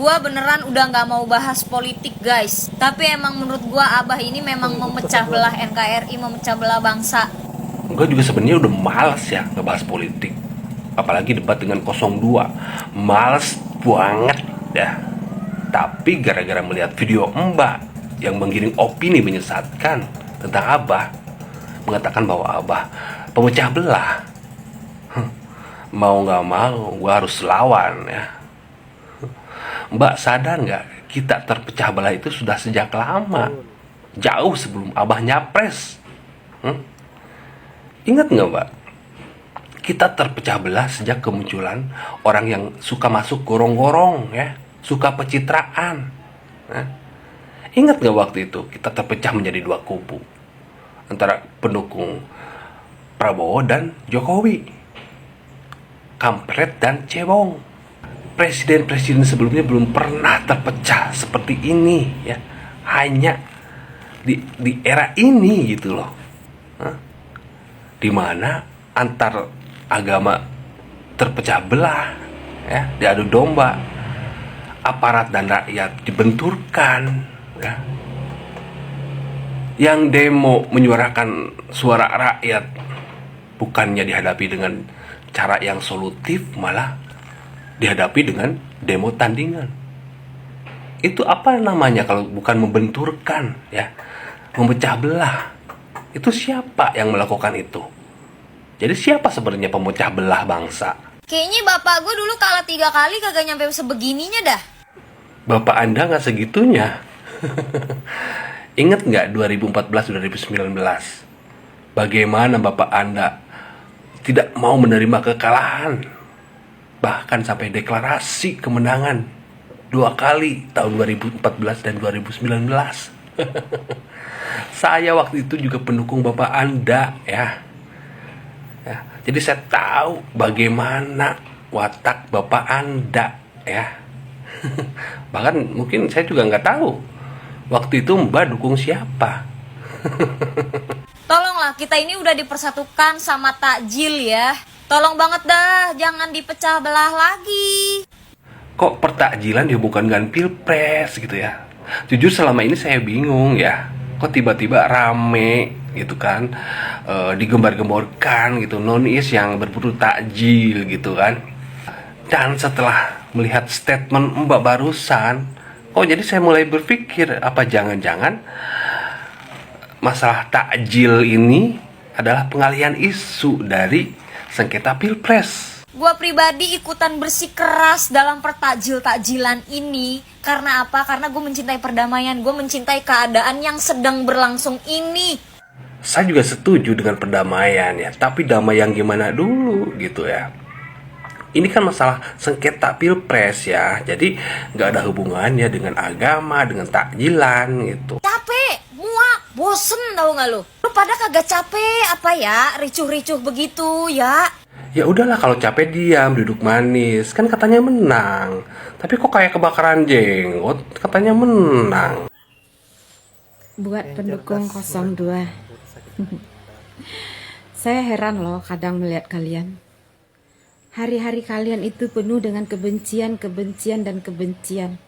Gua beneran udah nggak mau bahas politik guys. Tapi emang menurut gua Abah ini memang memecah belah NKRI, memecah belah bangsa. Gue juga sebenarnya udah malas ya ngebahas politik, apalagi debat dengan 02. Males banget ya. Tapi gara-gara melihat video Mbak yang menggiring opini menyesatkan tentang Abah, mengatakan bahwa Abah pemecah belah, mau nggak mau gue harus lawan ya. Mbak sadar nggak, kita terpecah belah itu sudah sejak lama, jauh sebelum Abah nyapres. Ingat nggak Mbak, kita terpecah belah sejak kemunculan orang yang suka masuk gorong-gorong ya, suka pencitraan. Ingat nggak waktu itu kita terpecah menjadi dua kubu antara pendukung Prabowo dan Jokowi, kampret dan cebong. Presiden-presiden sebelumnya belum pernah terpecah seperti ini ya, hanya di era ini gitu loh. Dimana antar agama terpecah belah ya, diadu domba, aparat dan rakyat dibenturkan ya. Yang demo menyuarakan suara rakyat bukannya dihadapi dengan cara yang solutif, malah dihadapi dengan demo tandingan. Itu apa namanya kalau bukan membenturkan ya, memecah belah? Itu siapa yang melakukan itu? Jadi siapa sebenarnya pemecah belah bangsa? Kayaknya bapak gue dulu kalah 3 kali kagak nyampe sebegininya dah. Bapak Anda nggak segitunya. Ingat nggak 2014-2019? Bagaimana Bapak Anda tidak mau menerima kekalahan? Bahkan sampai deklarasi kemenangan 2 kali, tahun 2014 dan 2019. Saya waktu itu juga pendukung Bapak Anda ya. Jadi saya tahu bagaimana watak Bapak Anda ya. Bahkan mungkin saya juga nggak tahu waktu itu Mbak dukung siapa. Tolonglah, kita ini udah dipersatukan sama takjil ya. Tolong banget dah, jangan dipecah belah lagi. Kok pertakjilan dihubungkan dengan pilpres gitu ya? Jujur selama ini saya bingung ya. Kok tiba-tiba rame gitu kan, digembar-gemborkan gitu, nonis yang berburu takjil gitu kan. Dan setelah melihat statement Mbak barusan, kok jadi saya mulai berpikir, apa jangan-jangan masalah takjil ini adalah pengalihan isu dari sengketa pilpres. Gua pribadi ikutan bersikeras dalam pertakjil-takjilan ini. Karena apa? Karena gue mencintai perdamaian. Gue mencintai keadaan yang sedang berlangsung ini. Saya juga setuju dengan perdamaian ya. Tapi damai yang gimana dulu gitu ya. Ini kan masalah sengketa pilpres ya. Jadi gak ada hubungannya dengan agama, dengan takjilan gitu. Capek, muak, bosen tau gak lu? Lu pada kagak capek apa ya? Ricuh-ricuh begitu ya. Ya udahlah, kalau capek diam, duduk manis. Kan katanya menang. Tapi kok kayak kebakaran jenggot, katanya menang. Buat pendukung 02. Saya heran loh kadang melihat kalian. Hari-hari kalian itu penuh dengan kebencian, kebencian, dan kebencian.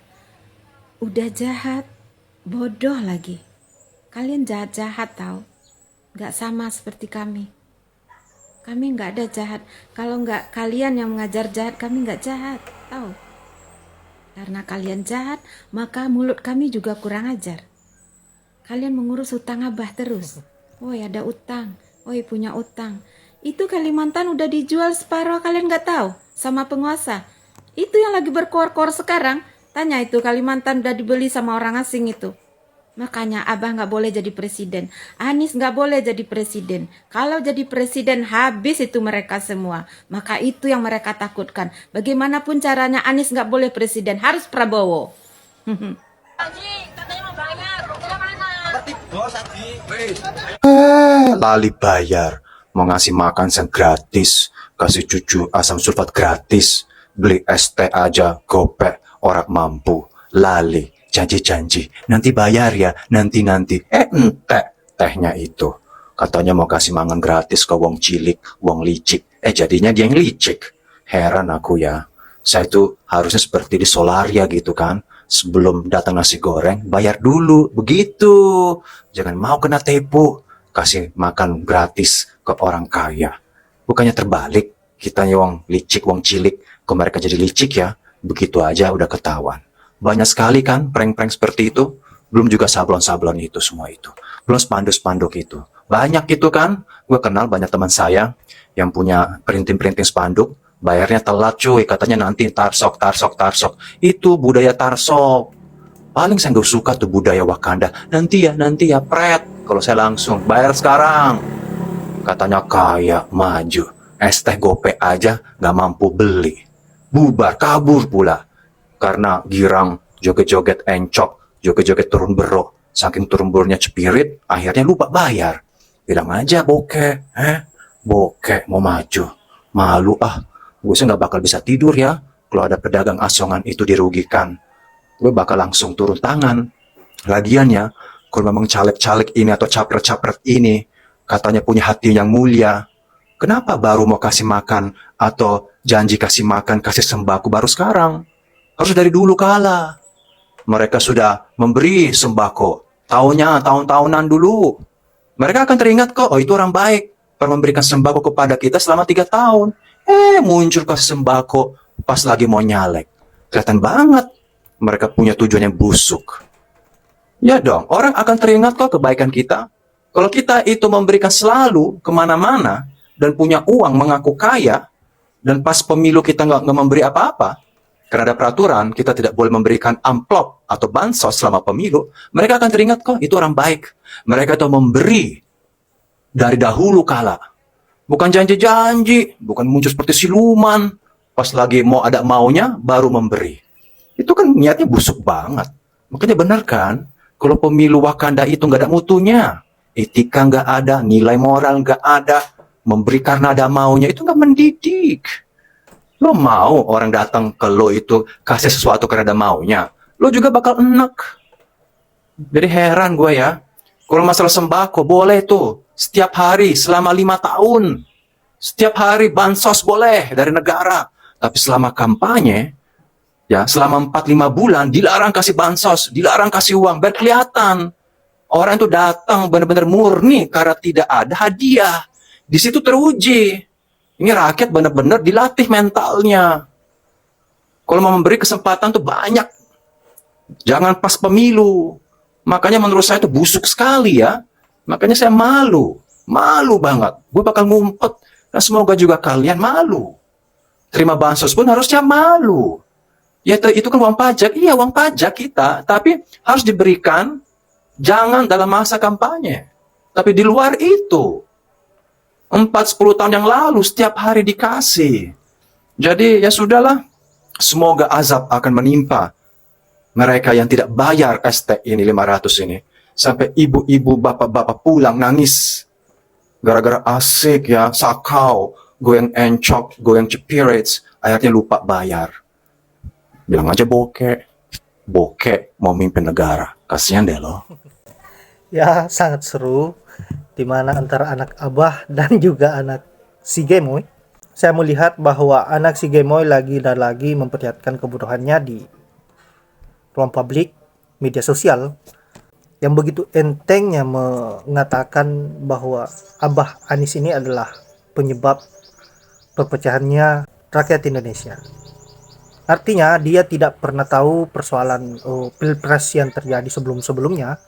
Udah jahat, bodoh lagi. Kalian jahat-jahat tau. Gak sama seperti kami. Kami nggak ada jahat. Kalau nggak kalian yang mengajar jahat, kami nggak jahat, tahu? Karena kalian jahat, maka mulut kami juga kurang ajar. Kalian mengurus utang Abah terus. Woi ada utang, woi punya utang. Itu Kalimantan udah dijual separuh, kalian nggak tahu sama penguasa. Itu yang lagi berkor-kor sekarang. Tanya itu Kalimantan udah dibeli sama orang asing itu. Makanya Abah nggak boleh jadi presiden. Anies nggak boleh jadi presiden. Kalau jadi presiden habis itu mereka semua. Maka itu yang mereka takutkan. Bagaimanapun caranya Anies nggak boleh presiden. Harus Prabowo. Lali bayar. Mau ngasih makan yang gratis. Kasih cucu asam sulfat gratis. Beli es teh aja gopek. Orang mampu. Lali. Janji-janji, nanti bayar ya, nanti-nanti. Entek tehnya itu. Katanya mau kasih mangan gratis ke wong cilik, wong licik. Jadinya dia yang licik. Heran aku ya. Saya itu harusnya seperti di Solaria gitu kan. Sebelum datang nasi goreng, bayar dulu. Begitu. Jangan mau kena tipu. Kasih makan gratis ke orang kaya. Bukannya terbalik. Kita wong licik, wong cilik. Kok mereka jadi licik ya? Begitu aja udah ketahuan. Banyak sekali kan prank-prank seperti itu. Belum juga sablon-sablon itu semua itu. Belum spanduk-spanduk itu. Banyak itu kan. Gue kenal banyak teman saya yang punya printing-printing spanduk. Bayarnya telat cuy, katanya nanti tarsok. Itu budaya tarsok. Paling saya nggak suka tuh budaya Wakanda. Nanti ya, pret. Kalau saya langsung, bayar sekarang. Katanya kaya, maju. Es teh gope aja nggak mampu beli. Bubar, kabur pula. Karena girang, joget-joget encok, joget-joget turun bero. Saking turun beronya cepirit, akhirnya lupa bayar. Bilang aja bokeh, bokeh mau maju. Malu ah. Gue sih nggak bakal bisa tidur ya kalau ada pedagang asongan itu dirugikan. Gue bakal langsung turun tangan. Lagian ya, kalau memang caleg-caleg ini atau capret-capret ini katanya punya hati yang mulia, kenapa baru mau kasih makan atau janji kasih makan, kasih sembako baru sekarang? Harus dari dulu kala. Mereka sudah memberi sembako. Tahun-tahunan dulu. Mereka akan teringat kok, oh itu orang baik. Pernah memberikan sembako kepada kita selama 3 tahun. Muncul kasih sembako pas lagi mau nyalek. Kelihatan banget mereka punya tujuan yang busuk. Ya dong, orang akan teringat kok kebaikan kita. Kalau kita itu memberikan selalu kemana-mana dan punya uang mengaku kaya, dan pas pemilu kita nggak memberi apa-apa, karena ada peraturan kita tidak boleh memberikan amplop atau bansos selama pemilu, mereka akan teringat kok itu orang baik. Mereka itu memberi dari dahulu kala. Bukan janji-janji, bukan muncul seperti siluman. Pas lagi mau ada maunya, baru memberi. Itu kan niatnya busuk banget. Makanya benar kan, kalau pemilu Wakanda itu nggak ada mutunya. Etika nggak ada, nilai moral nggak ada. Memberi karena ada maunya, itu nggak mendidik. Lo mau orang datang ke lo itu kasih sesuatu karena ada maunya, lo juga bakal enak. Jadi heran gue ya. Kalau masalah sembako, boleh tuh. Setiap hari selama 5 tahun. Setiap hari bansos boleh dari negara. Tapi selama kampanye, ya selama 4-5 bulan, dilarang kasih bansos, dilarang kasih uang. Biar kelihatan. Orang itu datang benar-benar murni karena tidak ada hadiah. Di situ teruji. Ini rakyat benar-benar dilatih mentalnya. Kalau mau memberi kesempatan tuh banyak. Jangan pas pemilu. Makanya menurut saya itu busuk sekali ya. Makanya saya malu banget. Gue bakal ngumpet. Dan semoga juga kalian malu. Terima bansos pun harusnya malu. Ya itu kan uang pajak. Iya uang pajak kita. Tapi harus diberikan. Jangan dalam masa kampanye. Tapi di luar itu. 4-10 tahun yang lalu setiap hari dikasih. Jadi ya sudahlah. Semoga azab akan menimpa mereka yang tidak bayar ST ini 500 ini. Sampai ibu-ibu, bapak-bapak pulang nangis. Gara-gara asik ya, sakau, goyang encok, goyang cepirits, akhirnya lupa bayar. Bilang aja bokeh mau mimpin negara. Kasihan deh lo. Ya, sangat seru. Dimana antara anak Abah dan juga anak si Gemoy. Saya melihat bahwa anak si Gemoy lagi dan lagi memperlihatkan kebodohannya di ruang publik, media sosial, yang begitu entengnya mengatakan bahwa Abah Anies ini adalah penyebab perpecahannya rakyat Indonesia. Artinya dia tidak pernah tahu persoalan pilpres yang terjadi sebelum-sebelumnya,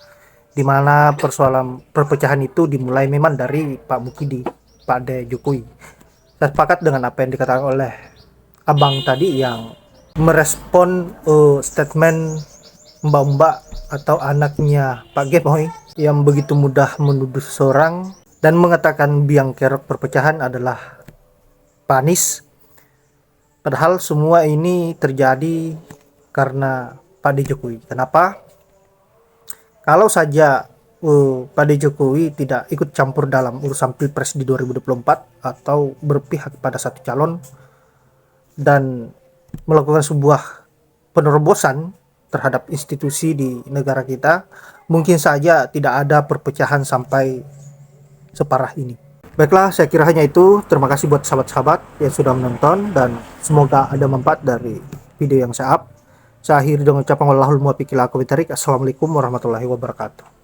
di mana persoalan perpecahan itu dimulai memang dari Pak Mukidi, Pak De Jokowi. Saya sepakat dengan apa yang dikatakan oleh Abang tadi yang merespon statement mbak-mbak atau anaknya Pak Gemoy yang begitu mudah menuduh seseorang dan mengatakan biang kerok perpecahan adalah Pak Anies. Padahal semua ini terjadi karena Pak De Jokowi. Kenapa? Kalau saja Pak De Jokowi tidak ikut campur dalam urusan pilpres di 2024 atau berpihak pada satu calon dan melakukan sebuah penerobosan terhadap institusi di negara kita, mungkin saja tidak ada perpecahan sampai separah ini. Baiklah, saya kira hanya itu. Terima kasih buat sahabat-sahabat yang sudah menonton dan semoga ada manfaat dari video yang saya up. Saya akhiri dengan ucapan wallahul muwaffiq ila aqwamit thoriq. Assalamualaikum warahmatullahi wabarakatuh.